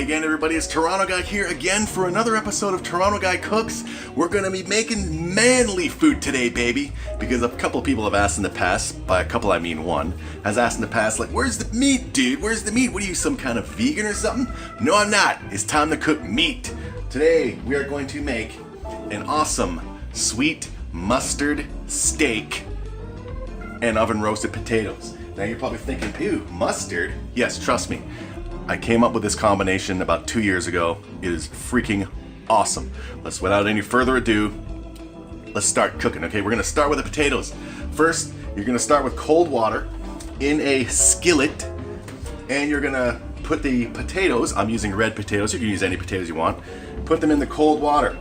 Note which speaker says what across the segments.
Speaker 1: again, everybody. It's Toronto Guy here again for another episode of Toronto Guy Cooks. We're gonna be making manly food today, baby, because a couple of people have asked in the past, by a couple I mean one, has asked in the past, like, where's the meat, dude? Where's the meat? What are you, some kind of vegan or something? No, I'm not. It's time to cook meat. Today, we are going to make an awesome sweet mustard steak and oven roasted potatoes. Now you're probably thinking, ew, mustard? Yes, trust me. I came up with this combination about 2 years ago. It is freaking awesome. Without any further ado, let's start cooking, okay? We're gonna start with the potatoes. First, you're gonna start with cold water in a skillet, and you're gonna put the potatoes, I'm using red potatoes, you can use any potatoes you want, put them in the cold water.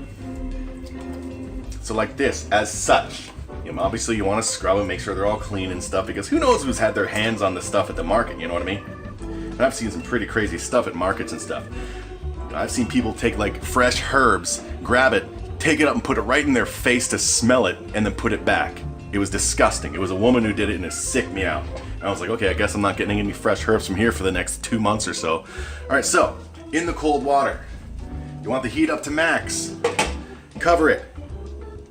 Speaker 1: So like this, as such. Obviously you wanna scrub them, make sure they're all clean and stuff, because who knows who's had their hands on the stuff at the market, you know what I mean? And I've seen some pretty crazy stuff at markets and stuff. I've seen people take like fresh herbs, grab it, take it up and put it right in their face to smell it, and then put it back. It was disgusting. It was a woman who did it, and it sicked me out. And I was like, okay, I guess I'm not getting any fresh herbs from here for the next 2 months or so. All right, so in the cold water, you want the heat up to max. Cover it.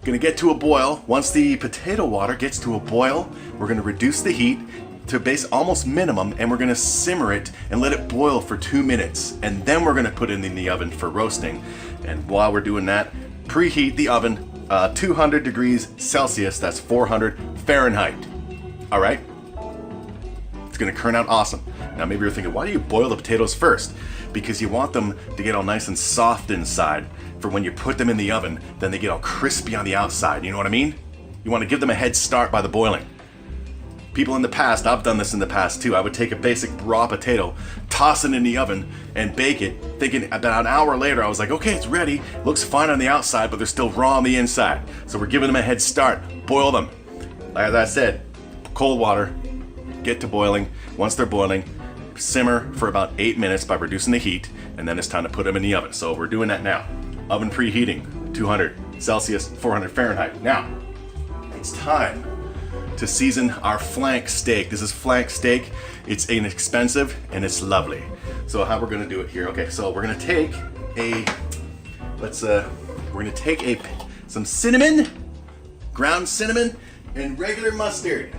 Speaker 1: Gonna get to a boil. Once the potato water gets to a boil, we're gonna reduce the heat to base almost minimum, and we're gonna simmer it and let it boil for 2 minutes, and then we're gonna put it in the oven for roasting. And while we're doing that, preheat the oven 200 degrees Celsius, that's 400 Fahrenheit. All right? It's gonna turn out awesome. Now maybe you're thinking, why do you boil the potatoes first? Because you want them to get all nice and soft inside for when you put them in the oven, then they get all crispy on the outside, you know what I mean? You wanna give them a head start by the boiling. People in the past, I've done this in the past too, I would take a basic raw potato, toss it in the oven, and bake it, thinking about an hour later, I was like, okay, it's ready, looks fine on the outside, but they're still raw on the inside. So we're giving them a head start, boil them. As I said, cold water, get to boiling. Once they're boiling, simmer for about 8 minutes by reducing the heat, and then it's time to put them in the oven. So we're doing that now. Oven preheating, 200 Celsius, 400 Fahrenheit. Now, it's time to season our flank steak. This is flank steak. It's inexpensive and it's lovely. So how we're gonna do it here? Okay, so we're gonna take some cinnamon, ground cinnamon, and regular mustard.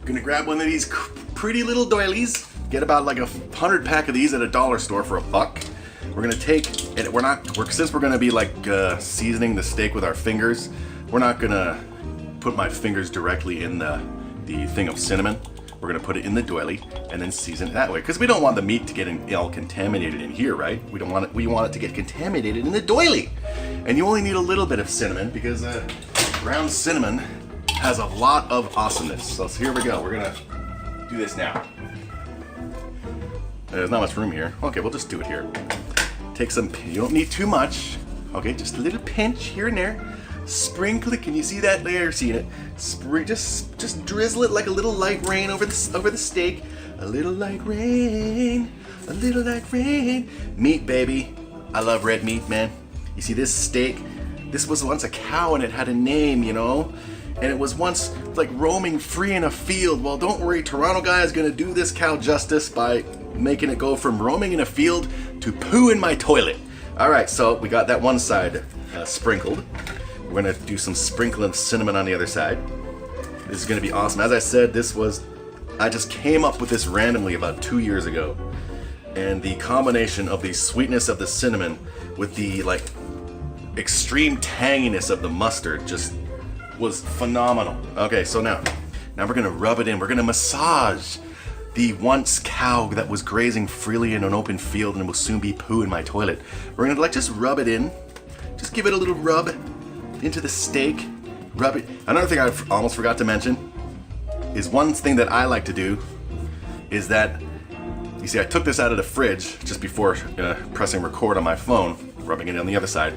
Speaker 1: Gonna grab one of these pretty little doilies. Get about like 100 pack of these at a dollar store for $1. We're gonna take, and since we're gonna be like seasoning the steak with our fingers, we're not gonna put my fingers directly in the thing of cinnamon. We're gonna put it in the doily and then season it that way, because we don't want the meat to get all contaminated in here, right? We want it to get contaminated in the doily. And you only need a little bit of cinnamon, because ground cinnamon has a lot of awesomeness. So here we go. We're gonna do this now. There's not much room here. Okay, we'll just do it here. Take some. You don't need too much. Okay, just a little pinch here and there. Sprinkle it. Can you see that there? See it? Just drizzle it like a little light rain over the steak. A little light rain. A little light rain. Meat, baby. I love red meat, man. You see this steak? This was once a cow and it had a name, you know? And it was once like roaming free in a field. Well, don't worry, Toronto Guy is gonna do this cow justice by making it go from roaming in a field to poo in my toilet. All right, so we got that one side sprinkled. We're gonna do some sprinkling of cinnamon on the other side. This is gonna be awesome. As I said, I just came up with this randomly about 2 years ago. And the combination of the sweetness of the cinnamon with the like extreme tanginess of the mustard just was phenomenal. Okay, so now we're gonna rub it in. We're gonna massage the once cow that was grazing freely in an open field and will soon be poo in my toilet. We're gonna just rub it in. Just give it a little rub into the steak. Rub it. Another thing I almost forgot to mention is one thing that I like to do is that, you see, I took this out of the fridge just before pressing record on my phone, rubbing it on the other side.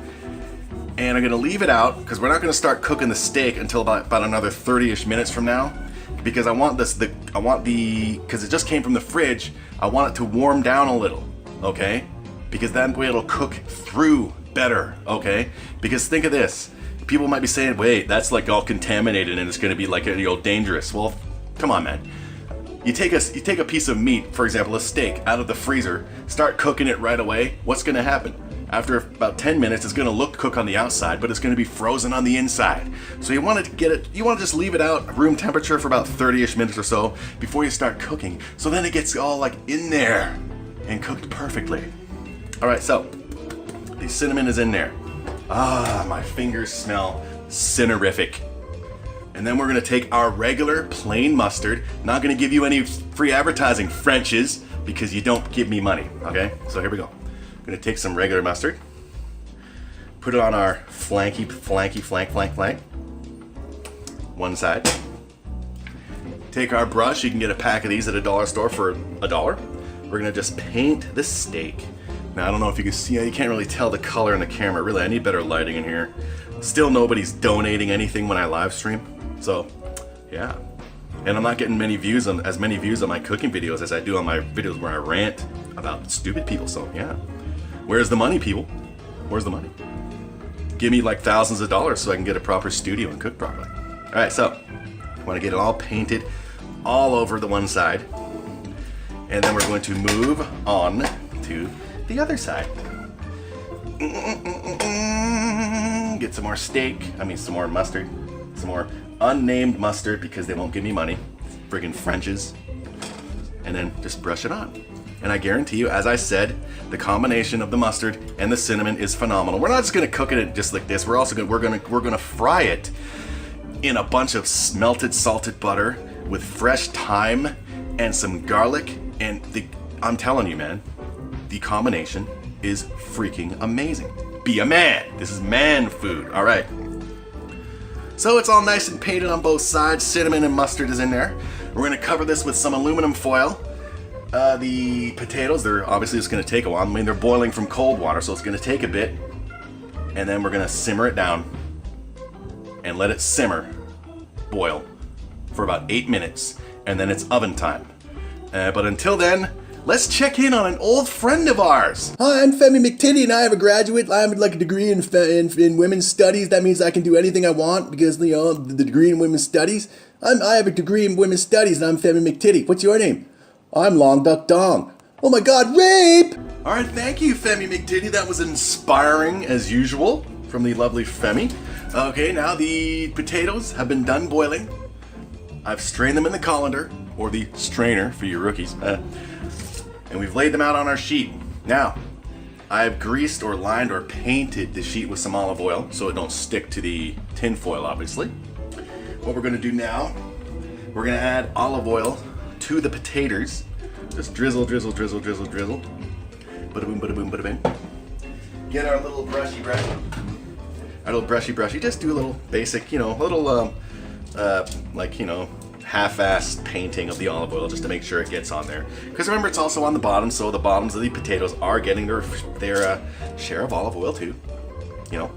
Speaker 1: And I'm gonna leave it out because we're not gonna start cooking the steak until about another 30-ish minutes from now, because because it just came from the fridge, I want it to warm down a little, okay? Because that way it'll cook through better, okay? Because think of this, people might be saying, wait, that's like all contaminated and it's gonna be like, dangerous. Well, come on, man. You take a piece of meat, for example, a steak, out of the freezer, start cooking it right away. What's going to happen? After about 10 minutes, it's going to cook on the outside, but it's going to be frozen on the inside. So you want to just leave it out room temperature for about 30-ish minutes or so before you start cooking. So then it gets all like in there and cooked perfectly. All right, so the cinnamon is in there. Ah, my fingers smell cinnerific. And then we're gonna take our regular plain mustard. Not gonna give you any free advertising, Frenches, because you don't give me money, okay? So here we go. I'm gonna take some regular mustard, put it on our flank. One side. Take our brush, you can get a pack of these at a dollar store for $1. We're gonna just paint the steak. Now I don't know if you can see, you can't really tell the color in the camera. Really, I need better lighting in here. Still nobody's donating anything when I live stream. So, yeah. And I'm not getting as many views on my cooking videos as I do on my videos where I rant about stupid people. So, yeah. Where's the money, people? Where's the money? Give me like thousands of dollars so I can get a proper studio and cook properly. All right, so I want to get it all painted all over the one side. And then we're going to move on to the other side. Get some more some more mustard, some more unnamed mustard because they won't give me money, friggin' Frenches, and then just brush it on. And I guarantee you, as I said, the combination of the mustard and the cinnamon is phenomenal. We're not just gonna cook it just like this. We're gonna fry it in a bunch of melted salted butter with fresh thyme and some garlic. And I'm telling you, man, the combination is freaking amazing. Be a man. This is man food. All right. So it's all nice and painted on both sides. Cinnamon and mustard is in there. We're gonna cover this with some aluminum foil. The potatoes, they're obviously just gonna take a while. I mean, they're boiling from cold water, so it's gonna take a bit. And then we're gonna simmer it down and let it simmer, boil, for about 8 minutes. And then it's oven time. But until then, let's check in on an old friend of ours.
Speaker 2: Hi, I'm Femi McTitty, and I have a graduate. I have like a degree in women's studies. That means I can do anything I want because the degree in women's studies. I have a degree in women's studies, and I'm Femi McTitty. What's your name? I'm Long Duck Dong. Oh my God, rape!
Speaker 1: All right, thank you, Femi McTitty. That was inspiring as usual from the lovely Femi. Okay, now the potatoes have been done boiling. I've strained them in the colander, or the strainer for you rookies. And we've laid them out on our sheet. Now, I've greased or lined or painted the sheet with some olive oil so it don't stick to the tin foil, obviously. What we're gonna do now, we're gonna add olive oil to the potatoes. Just drizzle, drizzle, drizzle, drizzle, drizzle. Bada boom, bada boom, bada bing. Get our little brushy brush. Our little brushy brushy. Just do a little basic, little, half-assed painting of the olive oil just to make sure it gets on there. Because remember, it's also on the bottom, so the bottoms of the potatoes are getting their share of olive oil too. You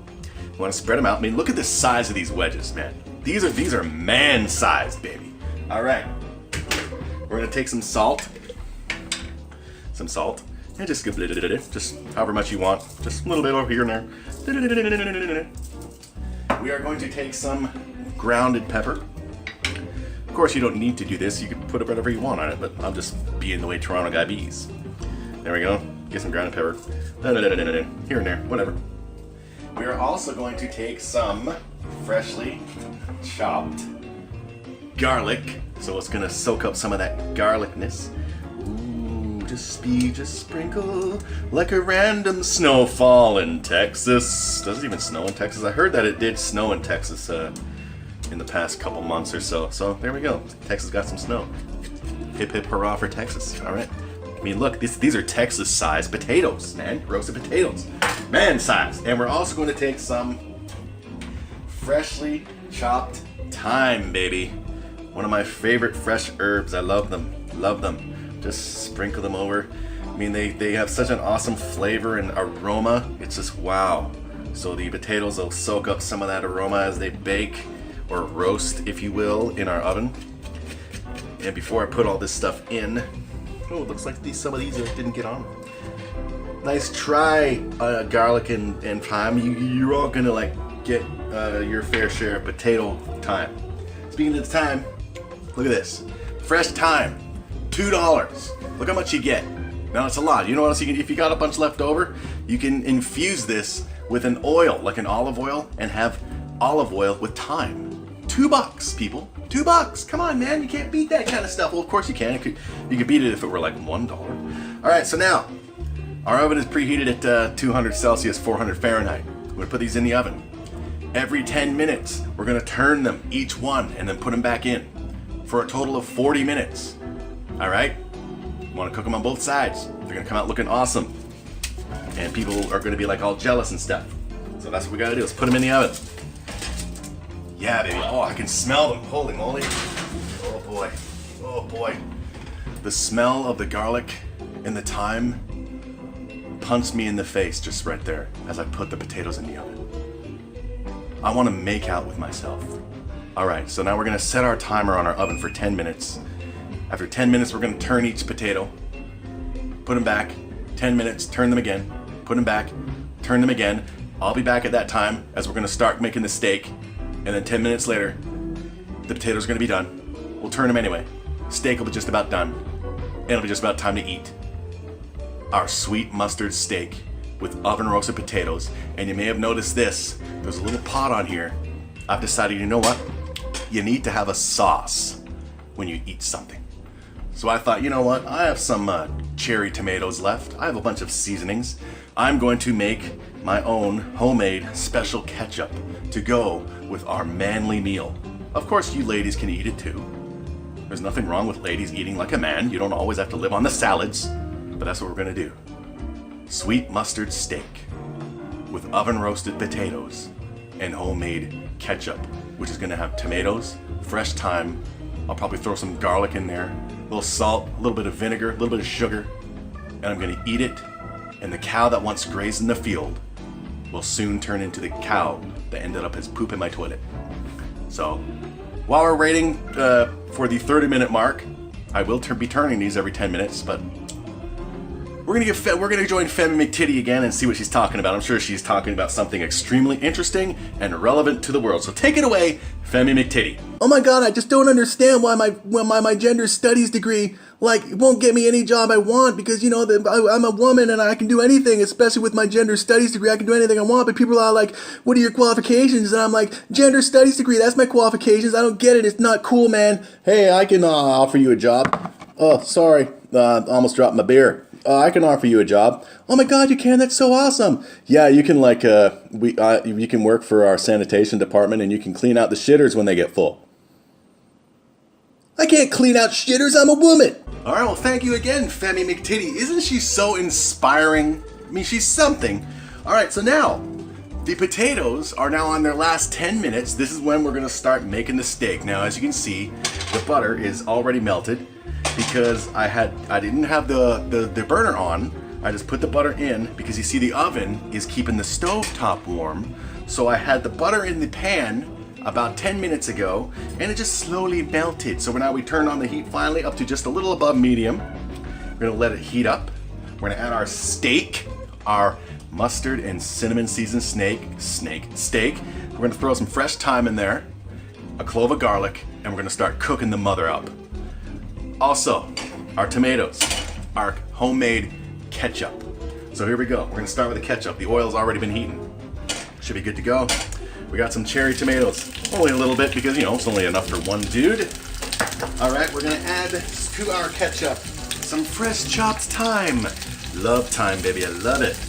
Speaker 1: want to spread them out. I mean, look at the size of these wedges, man. These are man-sized, baby. All right, we're gonna take some salt, and just give it, just however much you want, just a little bit over here and there. We are going to take some grounded pepper. Of course, you don't need to do this. You can put whatever you want on it, but I'm just being the way Toronto guy bees. There we go. Get some grounded pepper. Here and there, whatever. We are also going to take some freshly chopped garlic. So it's going to soak up some of that garlicness. Ooh, just sprinkle like a random snowfall in Texas. Does it even snow in Texas? I heard that it did snow in Texas in the past couple months or so. So there we go. Texas got some snow. Hip hip hurrah for Texas. All right. I mean, look, these are Texas-sized potatoes, man. Roasted potatoes. Man-sized. And we're also going to take some freshly chopped thyme, baby. One of my favorite fresh herbs. I love them. Love them. Just sprinkle them over. I mean, they have such an awesome flavor and aroma. It's just wow. So the potatoes will soak up some of that aroma as they bake, or roast, if you will, in our oven. And before I put all this stuff in, oh, it looks like some of these didn't get on. Nice try, garlic and thyme. You're all gonna get your fair share of potato thyme. Speaking of the thyme, look at this. Fresh thyme. $2. Look how much you get. Now it's a lot. You know what else you can, if you got a bunch left over, you can infuse this with an oil, like an olive oil, and have olive oil with thyme. $2, people. $2. Come on, man. You can't beat that kind of stuff. Well, of course you can. You could beat it if it were like $1. All right, so now our oven is preheated at 200 Celsius, 400 Fahrenheit. We're gonna put these in the oven. Every 10 minutes, we're gonna turn them, each one, and then put them back in for a total of 40 minutes. All right? You wanna cook them on both sides. They're gonna come out looking awesome. And people are gonna be like all jealous and stuff. So that's what we gotta do, is put them in the oven. Yeah, baby. Oh, I can smell them. Holy moly. Oh boy. Oh boy. The smell of the garlic and the thyme punched me in the face just right there as I put the potatoes in the oven. I want to make out with myself. All right, so now we're gonna set our timer on our oven for 10 minutes. After 10 minutes, we're gonna turn each potato, put them back, 10 minutes, turn them again, put them back, turn them again. I'll be back at that time as we're gonna start making the steak, and then 10 minutes later, the potatoes are gonna be done. We'll turn them anyway. Steak will be just about done. And it'll be just about time to eat. Our sweet mustard steak with oven roasted potatoes. And you may have noticed this, there's a little pot on here. I've decided, you know what? You need to have a sauce when you eat something. So I thought, you know what? I have some cherry tomatoes left. I have a bunch of seasonings. I'm going to make my own homemade special ketchup to go with our manly meal. Of course, you ladies can eat it too. There's nothing wrong with ladies eating like a man. You don't always have to live on the salads, but that's what we're gonna do. Sweet mustard steak with oven roasted potatoes and homemade ketchup, which is gonna have tomatoes, fresh thyme. I'll probably throw some garlic in there, a little salt, a little bit of vinegar, a little bit of sugar, and I'm gonna eat it. And the cow that once grazed in the field will soon turn into the cow that ended up as poop in my toilet. So, while we're waiting for the 30-minute mark, I will be turning these every 10 minutes, but we're gonna join Femi McTitty again and see what she's talking about. I'm sure she's talking about something extremely interesting and relevant to the world. So take it away, Femi McTitty.
Speaker 2: Oh my god, I just don't understand why my gender studies degree won't get me any job I want, because I'm a woman and I can do anything, especially with my gender studies degree. I can do anything I want, but people are like, what are your qualifications? And I'm like, gender studies degree, that's my qualifications. I don't get it, it's not cool, man. Hey, I can offer you a job. Oh, sorry, almost dropped my beer. I can offer you a job. Oh my god, you can? That's so awesome. Yeah, you can you can work for our sanitation department and you can clean out the shitters when they get full. I can't clean out shitters, I'm a woman.
Speaker 1: All right, well, thank you again, Femi McTitty. Isn't she so inspiring? I mean, she's something. All right, so now, the potatoes are now on their last 10 minutes. This is when we're gonna start making the steak. Now, as you can see, the butter is already melted because I didn't have the burner on. I just put the butter in because you see the oven is keeping the stove top warm. So I had the butter in the pan about 10 minutes ago, and it just slowly melted. So now we turned on the heat finally up to just a little above medium. We're gonna let it heat up. We're gonna add our steak, our mustard and cinnamon seasoned steak. We're gonna throw some fresh thyme in there, a clove of garlic, and we're gonna start cooking the mother up. Also, our tomatoes, our homemade ketchup. So here we go. We're gonna start with the ketchup. The oil's already been heating. Should be good to go. We got some cherry tomatoes. Only a little bit because, it's only enough for one dude. All right, we're gonna add to our ketchup some fresh chopped thyme. Love thyme, baby, I love it.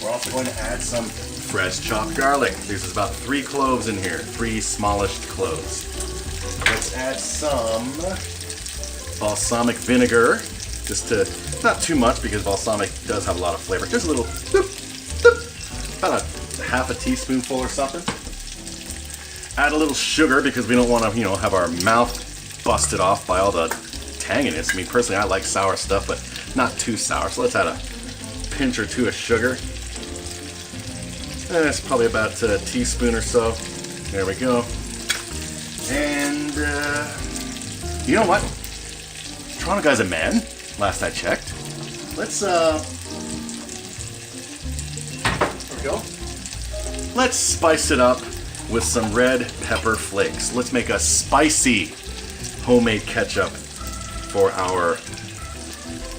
Speaker 1: We're also going to add some fresh chopped garlic. There's about 3 cloves in here, 3 smallish cloves. Let's add some balsamic vinegar, not too much because balsamic does have a lot of flavor. Just a little, about a half a teaspoonful or something. Add a little sugar because we don't want to, have our mouth busted off by all the tanginess. I mean, personally, I like sour stuff, but not too sour. So let's add a pinch or 2 of sugar. That's probably about a teaspoon or so. There we go. And you know what? Toronto guy's a man. Last I checked. Let's there we go. Let's spice it up with some red pepper flakes. Let's make a spicy homemade ketchup for our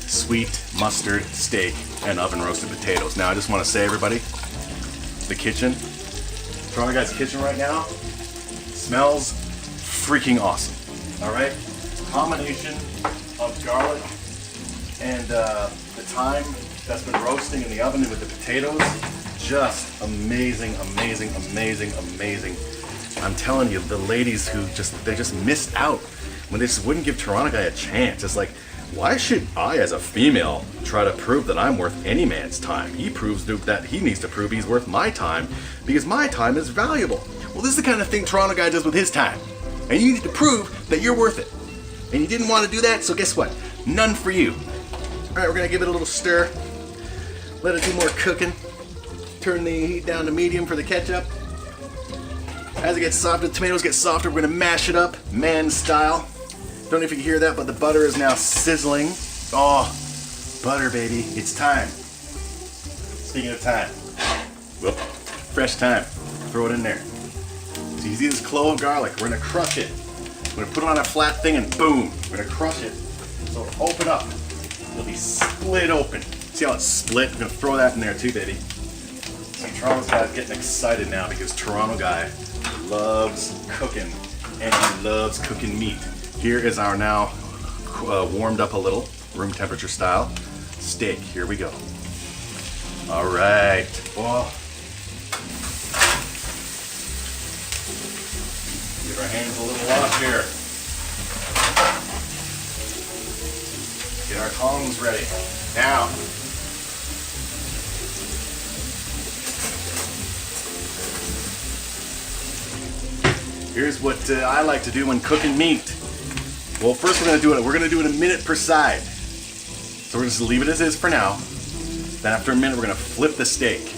Speaker 1: sweet mustard steak and oven roasted potatoes. Now I just want to say, everybody, the kitchen, Toronto Guy's kitchen right now smells freaking awesome. All right, combination of garlic and the thyme that's been roasting in the oven with the potatoes, just amazing, amazing, amazing, amazing. I'm telling you, the ladies who they just missed out when they just wouldn't give Toronto Guy a chance. It's like, why should I, as a female, try to prove that I'm worth any man's time? He proves that he needs to prove he's worth my time because my time is valuable. Well, this is the kind of thing Toronto Guy does with his time. And you need to prove that you're worth it. And you didn't want to do that, so guess what? None for you. All right, we're gonna give it a little stir. Let it do more cooking. Turn the heat down to medium for the ketchup. As it gets softer, the tomatoes get softer, we're gonna mash it up, man style. Don't know if you can hear that, but the butter is now sizzling. Oh, butter, baby, it's time. Speaking of time, whoop, fresh thyme, throw it in there. So you see this clove garlic, we're gonna crush it. We're gonna put it on a flat thing and boom, we're gonna crush it. So it'll open up, it'll be split open. See how it's split? We're gonna throw that in there too, baby. So Toronto Guy's getting excited now because Toronto Guy loves cooking and he loves cooking meat. Here is our now warmed up a little, room temperature style, steak. Here we go. All right. Oh. Give our hands a little wash here. Get our tongs ready. Now. Here's what I like to do when cooking meat. Well, first we're gonna do it a minute per side. So we're just leave it as is for now. Then after a minute, we're gonna flip the steak.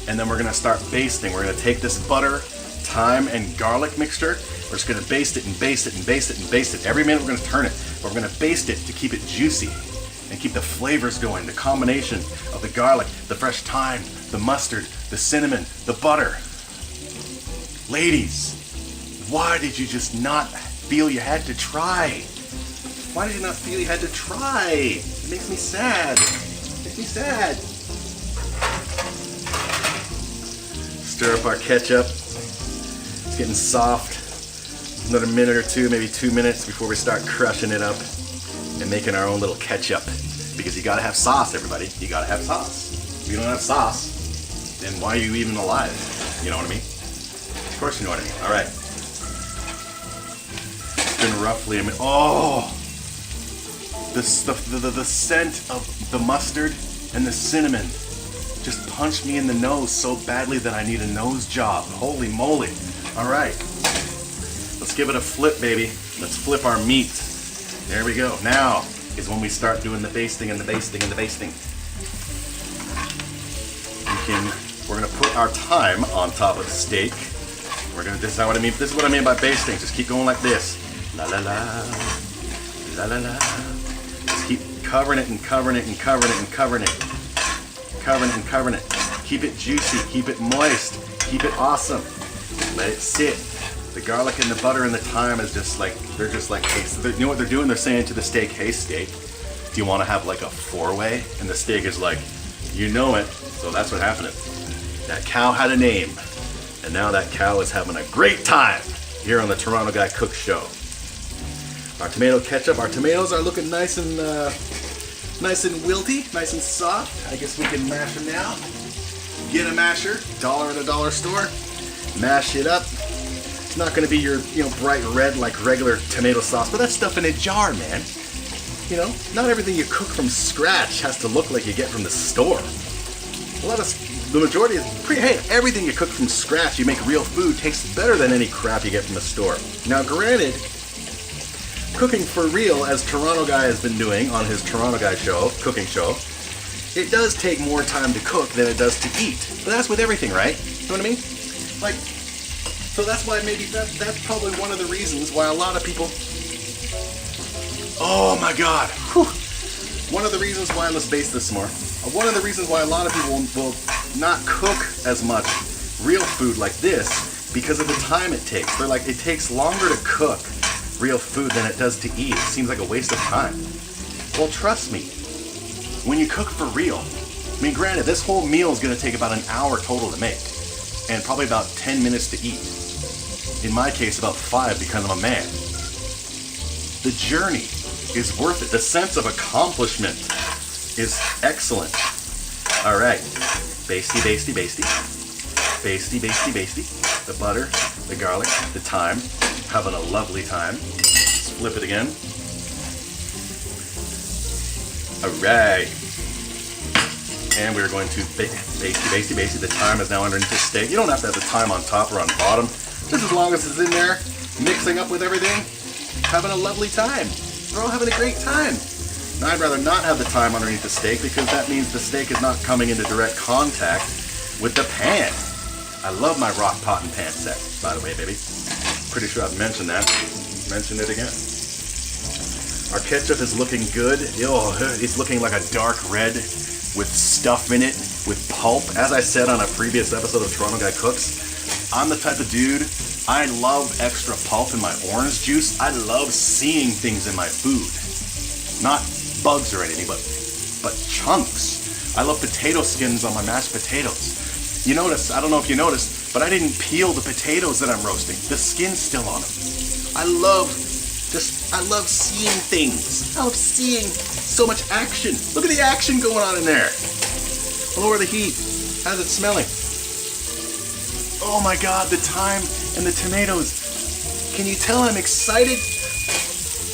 Speaker 1: And then we're gonna start basting. We're gonna take this butter, thyme, and garlic mixture. We're just gonna baste it and baste it and baste it and baste it. Every minute we're gonna turn it, but we're gonna baste it to keep it juicy and keep the flavors going. The combination of the garlic, the fresh thyme, the mustard, the cinnamon, the butter. Ladies, why did you just not feel you had to try? Why did you not feel you had to try? It makes me sad. It makes me sad. Stir up our ketchup. It's getting soft. Another minute or two, maybe 2 minutes before we start crushing it up and making our own little ketchup. Because you gotta have sauce, everybody. You gotta have sauce. If you don't have sauce, then why are you even alive? You know what I mean? Of course you know what I mean. All right. Been roughly a minute. Oh, the scent of the mustard and the cinnamon just punched me in the nose so badly that I need a nose job. Holy moly! All right, let's give it a flip, baby. Let's flip our meat. There we go. Now is when we start doing the basting and the basting and the basting. We're gonna put our thyme on top of the steak. This is what I mean. This is what I mean by basting. Just keep going like this. La la la, la la la. Just keep covering it and covering it and covering it and covering it, covering it and covering it. Keep it juicy, keep it moist, keep it awesome. Let it sit. The garlic and the butter and the thyme is just like hey, so you know what they're doing? They're saying to the steak, hey steak, do you want to have like a four-way? And the steak is like, you know it. So that's what happened. That cow had a name, and now that cow is having a great time here on the Toronto Guy Cook Show. Our tomato ketchup, our tomatoes are looking nice and wilty, nice and soft. I guess we can mash them now. Get a masher, $1 at a dollar store. Mash it up. It's not going to be your, bright red like regular tomato sauce, but that's stuff in a jar, man. Not everything you cook from scratch has to look like you get from the store. The majority is everything you cook from scratch, you make real food, tastes better than any crap you get from the store. Now, granted, cooking for real, as Toronto Guy has been doing on his Toronto Guy cooking show, it does take more time to cook than it does to eat. But that's with everything, right? You know what I mean? So that's why maybe that's probably one of the reasons why a lot of people. Oh my God! Whew. One of the reasons why, let's base this more. One of the reasons why a lot of people will not cook as much real food like this because of the time it takes. They're like, it takes longer to cook real food than it does to eat. It seems like a waste of time. Well, trust me, when you cook for real, I mean, granted, this whole meal is going to take about an hour total to make, and probably about 10 minutes to eat. In my case, about 5 because I'm a man. The journey is worth it. The sense of accomplishment is excellent. All right, basty, basty, basty. Basty, basty, basty. The butter, the garlic, the thyme. Having a lovely time. Let's flip it again. All right. And we're going to basty, basty, basty. The thyme is now underneath the steak. You don't have to have the thyme on top or on bottom. Just as long as it's in there, mixing up with everything, having a lovely time. We're all having a great time. Now, I'd rather not have the thyme underneath the steak because that means the steak is not coming into direct contact with the pan. I love my rock pot and pan set, by the way, baby. Pretty sure I've mentioned that. Mention it again. Our ketchup is looking good. Oh, it's looking like a dark red with stuff in it, with pulp. As I said on a previous episode of Toronto Guy Cooks, I'm the type of dude, I love extra pulp in my orange juice. I love seeing things in my food. Not bugs or anything, but chunks. I love potato skins on my mashed potatoes. You notice, I don't know if you noticed, but I didn't peel the potatoes that I'm roasting. The skin's still on them. I love seeing things. I love seeing so much action. Look at the action going on in there. Lower the heat. How's it smelling? Oh my God, the thyme and the tomatoes. Can you tell I'm excited?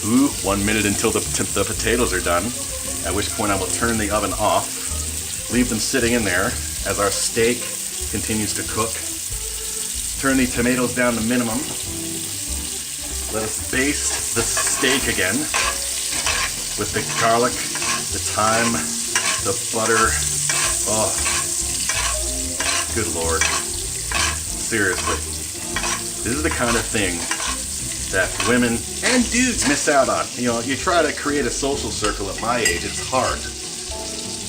Speaker 1: Ooh, 1 minute until the potatoes are done, at which point I will turn the oven off, leave them sitting in there as our steak continues to cook. Turn the tomatoes down to minimum. Let us baste the steak again with the garlic, the thyme, the butter. Oh, good Lord. Seriously. This is the kind of thing that women and dudes miss out on. You know, you try to create a social circle at my age, it's hard.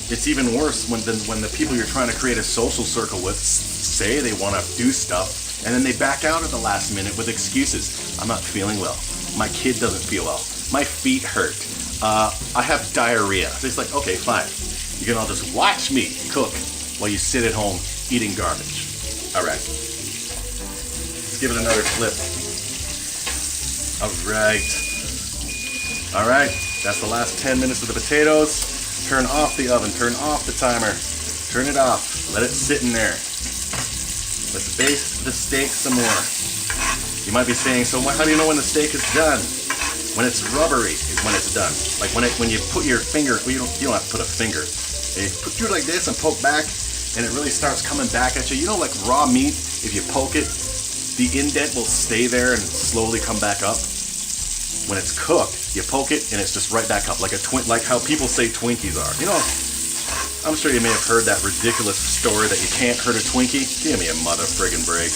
Speaker 1: It's even worse when the people you're trying to create a social circle with say they want to do stuff, and then they back out at the last minute with excuses. I'm not feeling well. My kid doesn't feel well. My feet hurt. I have diarrhea. It's like, okay, fine. You can all just watch me cook while you sit at home eating garbage. All right. Let's give it another flip. All right, that's the last 10 minutes of the potatoes. Turn off the oven, turn off the timer, turn it off, let it sit in there. Let's baste the steak some more. You might be saying, so how do you know when the steak is done? When it's rubbery is when it's done. Like when you put your finger, well, you don't have to put a finger. You do it like this and poke back, and it really starts coming back at you. You know, like raw meat, if you poke it, the indent will stay there and slowly come back up. When it's cooked, you poke it and it's just right back up, like how people say Twinkies are. You know, I'm sure you may have heard that ridiculous story that you can't hurt a Twinkie. Give me a mother friggin' break.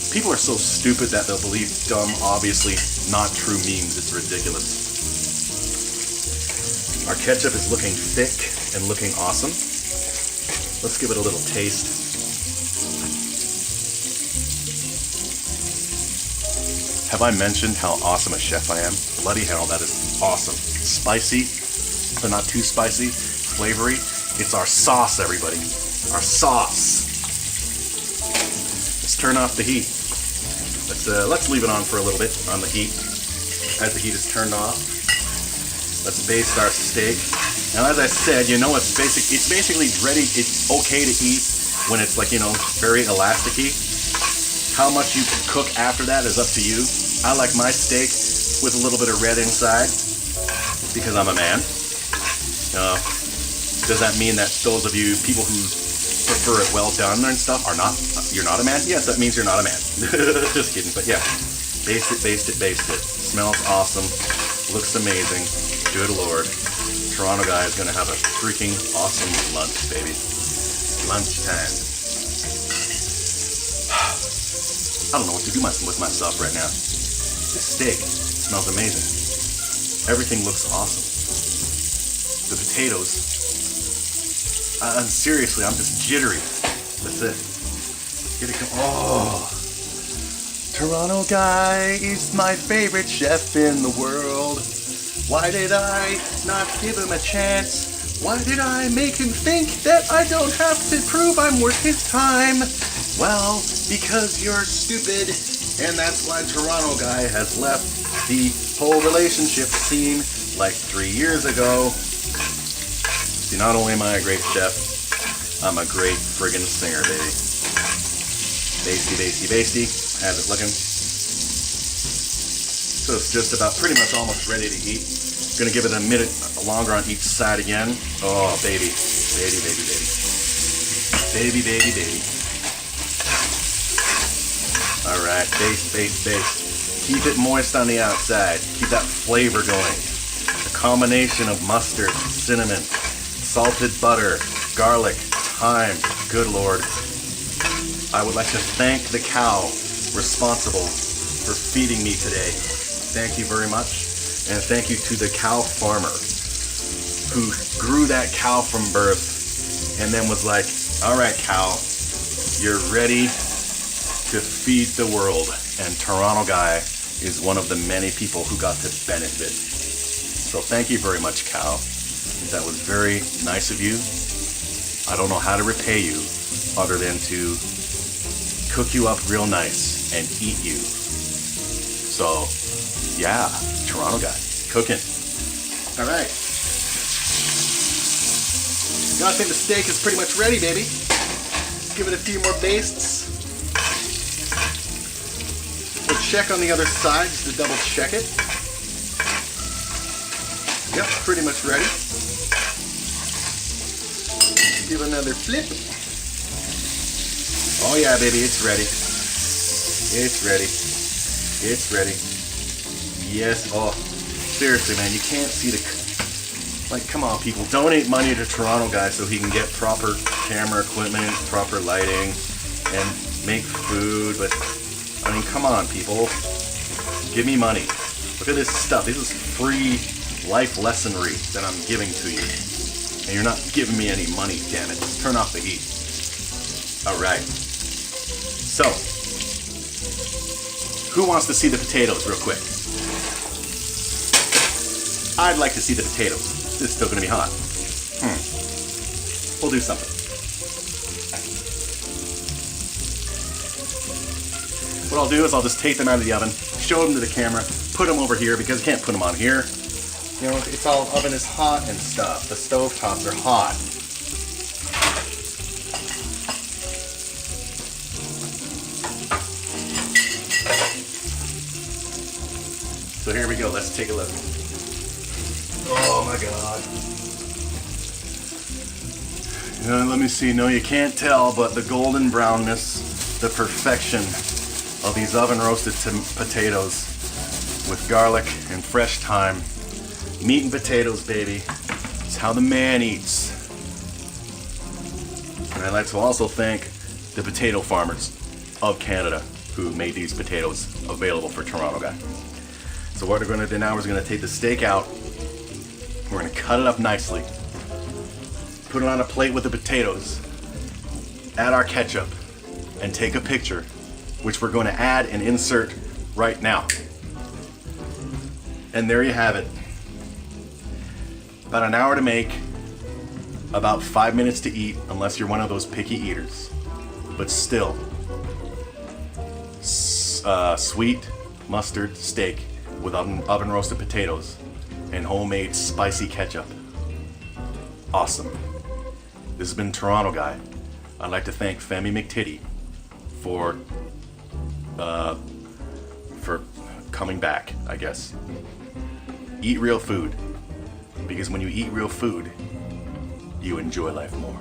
Speaker 1: People are so stupid that they'll believe dumb, obviously not true memes. It's ridiculous. Our ketchup is looking thick and looking awesome. Let's give it a little taste. Have I mentioned how awesome a chef I am? Bloody hell, that is awesome. Spicy, but not too spicy. Flavory. It's our sauce, everybody. Our sauce. Let's turn off the heat. Let's leave it on for a little bit on the heat. As the heat is turned off, let's baste our steak. Now, as I said, you know, it's basically ready. It's okay to eat when it's like, you know, very elasticy. How much you cook after that is up to you. I like my steak with a little bit of red inside because I'm a man. Does that mean that those of you people who prefer it well done and stuff you're not a man? Yes, that means you're not a man. Just kidding, but yeah. Baste it, baste it, baste it. Smells awesome. Looks amazing. Good Lord. Toronto Guy is gonna have a freaking awesome lunch, baby. Lunchtime. I don't know what to do with myself right now. This steak smells amazing. Everything looks awesome. The potatoes. And seriously, I'm just jittery. That's it. Here it comes. Oh. Toronto Guy is my favorite chef in the world. Why did I not give him a chance Why did I make him think that I don't have to prove I'm worth his time? Well, because you're stupid, and that's why Toronto Guy has left the whole relationship scene like 3 years ago. See, not only am I a great chef, I'm a great friggin' singer, baby. Basty, basty, basty. How's it looking? So it's just about pretty much almost ready to eat. Gonna give it a minute longer on each side again. Oh, baby. Baby, baby, baby. Baby, baby, baby. Alright, baste, baste, baste. Keep it moist on the outside. Keep that flavor going. A combination of mustard, cinnamon, salted butter, garlic, thyme. Good Lord. I would like to thank the cow responsible for feeding me today. Thank you very much. And thank you to the cow farmer who grew that cow from birth and then was like, all right, cow, you're ready to feed the world. And Toronto Guy is one of the many people who got to benefit. So thank you very much, cow. That was very nice of you. I don't know how to repay you other than to cook you up real nice and eat you. So, yeah, Toronto Guy, cooking. All right. I think the steak is pretty much ready, baby. Let's give it a few more bastes. We'll check on the other side just to double check it. Yep, pretty much ready. Give it another flip. Oh yeah, baby, it's ready. It's ready. It's ready. Yes. Oh, seriously, man, you can't see the... Like, come on, people. Donate money to Toronto Guy so he can get proper camera equipment, proper lighting, and make food. But, I mean, come on, people. Give me money. Look at this stuff. This is free life lessonry that I'm giving to you. And you're not giving me any money, damn it. Just turn off the heat. Alright. So, who wants to see the potatoes real quick? I'd like to see the potatoes. This is still going to be hot. We'll do something. What I'll do is I'll just take them out of the oven, show them to the camera, put them over here because I can't put them on here. You know, it's all, oven is hot and stuff. The stove tops are hot. So here we go. Let's take a look. Oh my God. Let me see. No, you can't tell, but the golden brownness, the perfection of these oven roasted potatoes with garlic and fresh thyme. Meat and potatoes, baby. It's how the man eats. And I'd like to also thank the potato farmers of Canada who made these potatoes available for Toronto Guy. So what we're going to do now is we're going to take the steak out. We're going to cut it up nicely. Put it on a plate with the potatoes. Add our ketchup. And take a picture, which we're going to add and insert right now. And there you have it. About an hour to make, about 5 minutes to eat, unless you're one of those picky eaters. But still, sweet mustard steak with oven roasted potatoes and homemade spicy ketchup. Awesome. This has been Toronto Guy. I'd like to thank Femi McTitty for coming back, I guess. Eat real food. Because when you eat real food, you enjoy life more.